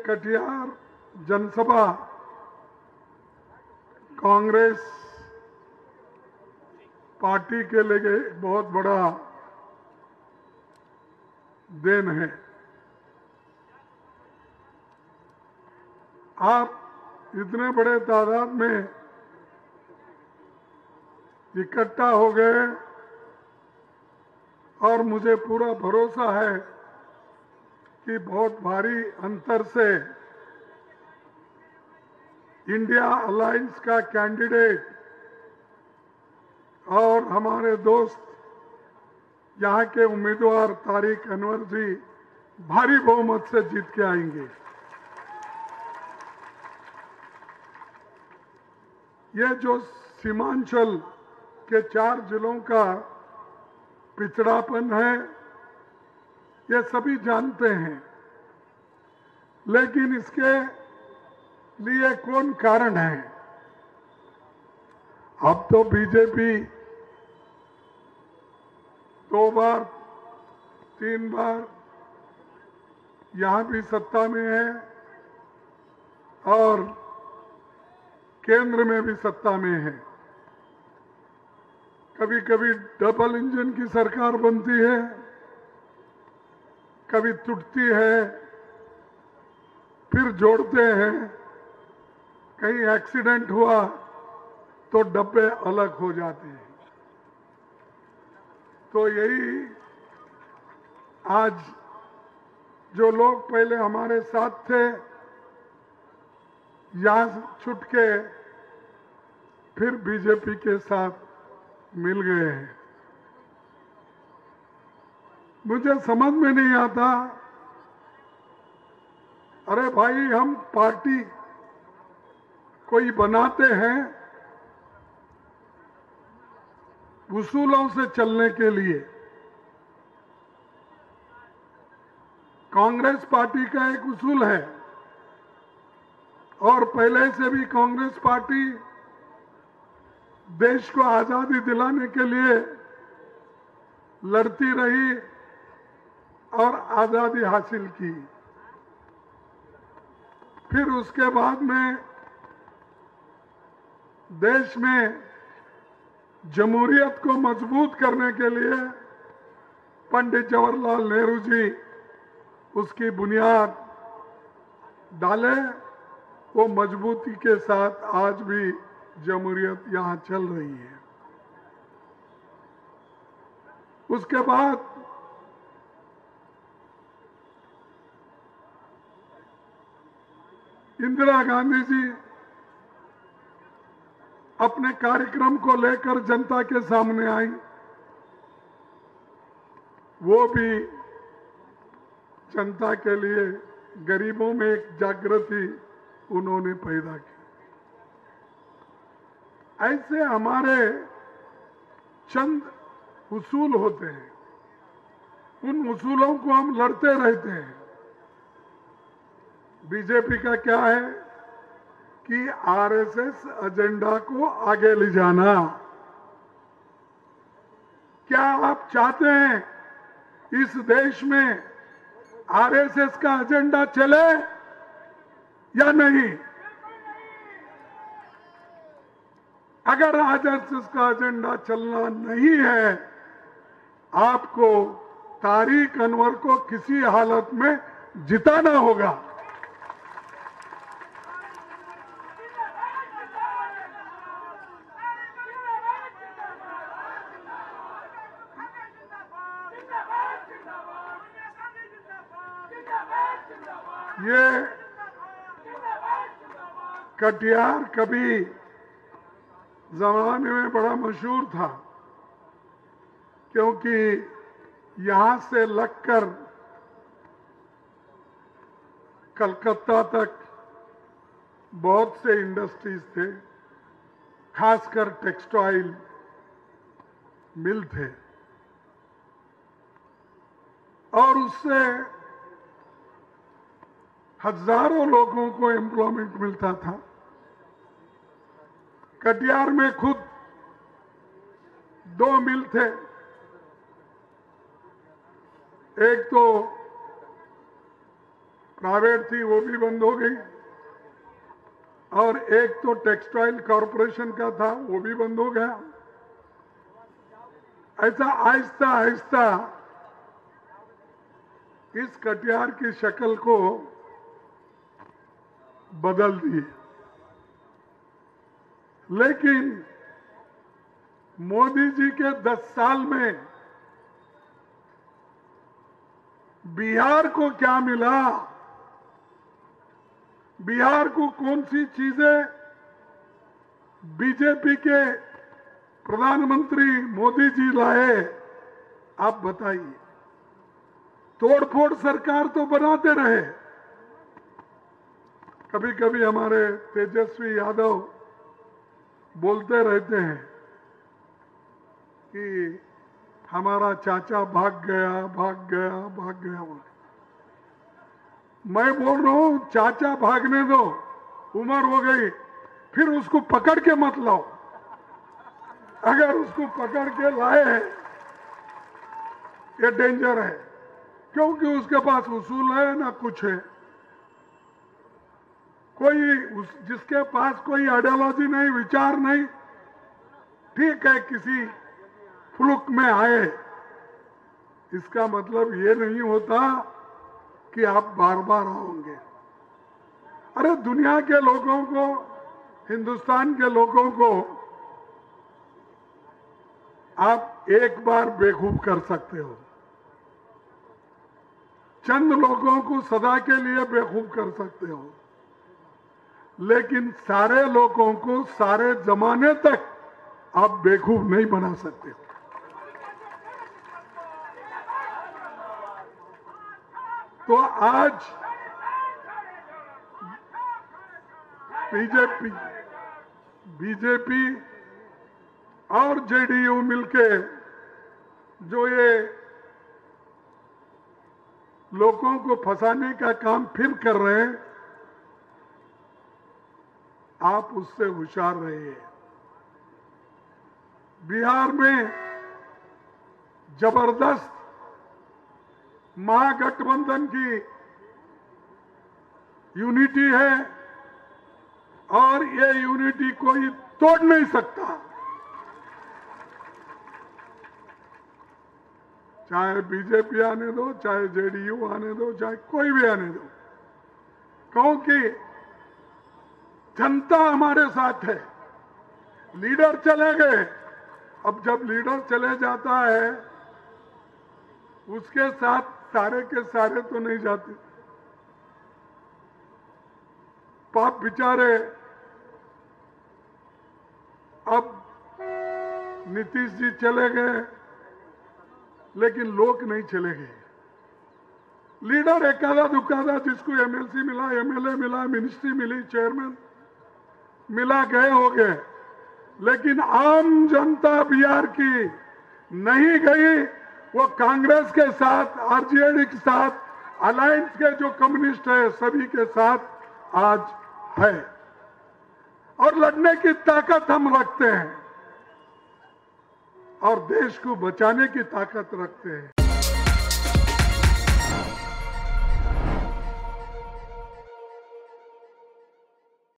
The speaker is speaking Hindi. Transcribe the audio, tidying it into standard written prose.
कटिहार जनसभा कांग्रेस पार्टी के लिए बहुत बड़ा देन है। आप इतने बड़े तादाद में इकट्ठा हो गए और मुझे पूरा भरोसा है कि बहुत भारी अंतर से इंडिया अलायंस का कैंडिडेट और हमारे दोस्त यहाँ के उम्मीदवार तारिक अनवर जी भारी बहुमत से जीत के आएंगे। ये जो सीमांचल के 4 जिलों का पिछड़ापन है, ये सभी जानते हैं, लेकिन इसके लिए कौन कारण है? अब तो बीजेपी 2 बार 3 बार यहां भी सत्ता में है और केंद्र में भी सत्ता में है। कभी कभी डबल इंजन की सरकार बनती है, कभी टूटती है, फिर जोड़ते हैं। कहीं एक्सीडेंट हुआ तो डब्बे अलग हो जाते हैं। तो यही आज जो लोग पहले हमारे साथ थे, यहां छूट के फिर बीजेपी के साथ मिल गए हैं। मुझे समझ में नहीं आता, अरे भाई हम पार्टी कोई बनाते हैं उसूलों से चलने के लिए। कांग्रेस पार्टी का एक उसूल है और पहले से भी कांग्रेस पार्टी देश को आजादी दिलाने के लिए लड़ती रही और आजादी हासिल की। फिर उसके बाद में देश में जमहूरियत को मजबूत करने के लिए पंडित जवाहरलाल नेहरू जी उसकी बुनियाद डाले। वो मजबूती के साथ आज भी जमहूरियत यहां चल रही है। उसके बाद इंदिरा गांधी जी अपने कार्यक्रम को लेकर जनता के सामने आई। वो भी जनता के लिए गरीबों में एक जागृति उन्होंने पैदा की। ऐसे हमारे चंद उसूल होते हैं, उन उसूलों को हम लड़ते रहते हैं। बीजेपी का क्या है कि आरएसएस एजेंडा को आगे ले जाना। क्या आप चाहते हैं इस देश में आरएसएस का एजेंडा चले या नहीं? अगर आरएसएस का एजेंडा चलना नहीं है, आपको तारिक अनवर को किसी हालत में जिताना होगा। ये कटिहार कभी जमाने में बड़ा मशहूर था, क्योंकि यहां से लगकर कलकत्ता तक बहुत से इंडस्ट्रीज थे, खासकर टेक्सटाइल मिल थे और उससे हजारों लोगों को एम्प्लॉयमेंट मिलता था। कटिहार में खुद 2 मिल थे। एक तो प्राइवेट थी वो भी बंद हो गई, और एक तो टेक्सटाइल कॉरपोरेशन का था वो भी बंद हो गया। ऐसा आहिस्ता आहिस्ता इस कटिहार की शक्ल को बदल दी। लेकिन मोदी जी के 10 साल में बिहार को क्या मिला, बिहार को कौन सी चीजें बीजेपी के प्रधानमंत्री मोदी जी लाए, आप बताइए। तोड़फोड़ सरकार तो बनाते रहे। कभी कभी हमारे तेजस्वी यादव बोलते रहते हैं कि हमारा चाचा भाग गया भाग गया भाग गया। मैं बोल रहा हूं चाचा भागने दो, उम्र हो गई, फिर उसको पकड़ के मत लाओ। अगर उसको पकड़ के लाए ये डेंजर है, क्योंकि उसके पास उसूल है ना कुछ है। जिसके पास कोई आइडियोलॉजी नहीं, विचार नहीं, ठीक है किसी फ्लुक में आए, इसका मतलब ये नहीं होता कि आप बार बार आओगे। अरे दुनिया के लोगों को, हिंदुस्तान के लोगों को आप एक बार बेवकूफ कर सकते हो, चंद लोगों को सदा के लिए बेवकूफ कर सकते हो, लेकिन सारे लोगों को सारे जमाने तक आप बेवकूफ नहीं बना सकते हो। तो आज बीजेपी और जेडीयू मिलके जो ये लोगों को फंसाने का काम फिर कर रहे हैं, आप उससे होशियार रहिए। बिहार में जबरदस्त महागठबंधन की यूनिटी है और ये यूनिटी कोई तोड़ नहीं सकता, चाहे बीजेपी आने दो, चाहे जेडीयू आने दो, चाहे कोई भी आने दो, क्योंकि जनता हमारे साथ है। लीडर चले गए, अब जब लीडर चले जाता है उसके साथ सारे के सारे तो नहीं जाते। पाप बेचारे, अब नीतीश जी चले गए लेकिन लोग नहीं चले गए। लीडर एकादा दुकादा, जिसको एमएलसी मिला, एमएलए मिला, मिनिस्ट्री मिली, चेयरमैन मिला, गए हो गए, लेकिन आम जनता बिहार की नहीं गई। वो कांग्रेस के साथ, आरजेडी के साथ, अलायंस के जो कम्युनिस्ट है सभी के साथ आज है, और लड़ने की ताकत हम रखते हैं और देश को बचाने की ताकत रखते हैं।